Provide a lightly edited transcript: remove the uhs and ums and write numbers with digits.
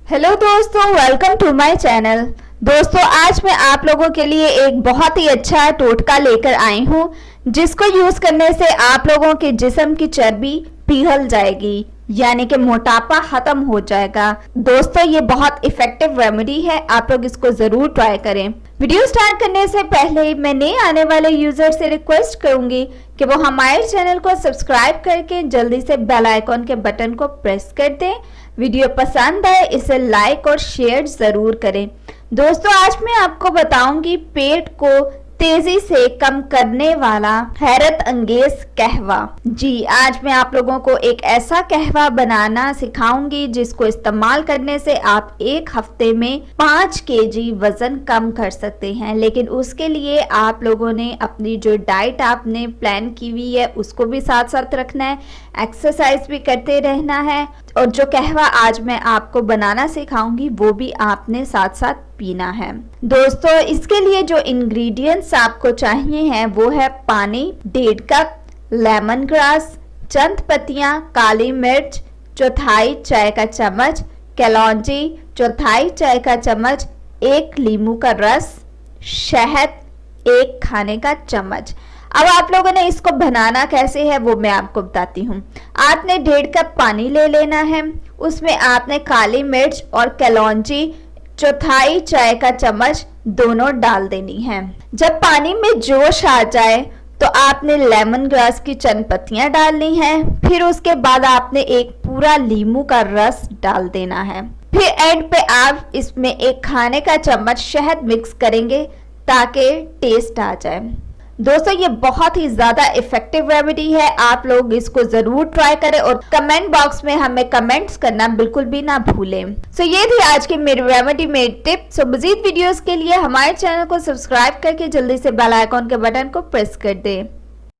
Hello दोस्तों, welcome to my channel. दोस्तों, आज मैं आप लोगों के लिए एक बहुत ही अच्छा टोटका लेकर आई हूँ जिसको यूज करने से आप लोगों के जिस्म की चर्बी पिघल जाएगी, यानी कि मोटापा खत्म हो जाएगा। दोस्तों, ये बहुत इफेक्टिव रेमेडी है, आप लोग इसको जरूर ट्राई करें। वीडियो स्टार्ट करने से पहले मैं नए आने वाले यूजर से रिक्वेस्ट करूंगी कि वो हमारे चैनल को सब्सक्राइब करके जल्दी से बेल आइकॉन के बटन को प्रेस कर दें। वीडियो पसंद आए इसे लाइक और शेयर जरूर करें। दोस्तों, आज मैं आपको बताऊंगी पेट को तेजी से कम करने वाला हैरत अंगेज कहवा। जी, आज मैं आप लोगों को एक ऐसा कहवा बनाना सिखाऊंगी जिसको इस्तेमाल करने से आप एक हफ्ते में 5 केजी वजन कम कर सकते हैं। लेकिन उसके लिए आप लोगों ने अपनी जो डाइट आपने प्लान की हुई है उसको भी साथ साथ रखना है, एक्सरसाइज भी करते रहना है, और जो कहवा आज मैं आपको बनाना सिखाऊंगी वो भी आपने साथ साथ पीना है। दोस्तों, इसके लिए जो इंग्रेडिएंट्स आपको चाहिए हैं वो है पानी 1.5 कप, लेमन ग्रास, चंद पत्तियां, काली मिर्च, चौथाई चाय का चम्मच, कलौंजी चौथाई चाय का चम्मच, 1 नींबू का रस, शहद 1 खाने का चम्मच। अब आप लोगों ने इसको बनाना कैसे है वो मैं आपको बताती हूँ। आपने 1.5 कप पानी ले लेना है, उसमें आपने काली मिर्च और कलौंजी चौथाई चाय का चम्मच दोनों डाल देनी है। जब पानी में जोश आ जाए तो आपने लेमन ग्रास की चंद पत्तियां डालनी है, फिर उसके बाद आपने एक पूरा नींबू का रस डाल देना है। फिर एंड पे आप इसमें 1 खाने का चम्मच शहद मिक्स करेंगे ताकि टेस्ट आ जाए। दोस्तों, ये बहुत ही ज्यादा इफेक्टिव रेमेडी है, आप लोग इसको जरूर ट्राई करें और कमेंट बॉक्स में हमें कमेंट्स करना बिल्कुल भी ना भूलें। सो ये थी आज की मेरी रेमेडी मेरी टिप। सो मजीद वीडियोस के लिए हमारे चैनल को सब्सक्राइब करके जल्दी से बेल आइकॉन के बटन को प्रेस कर दें।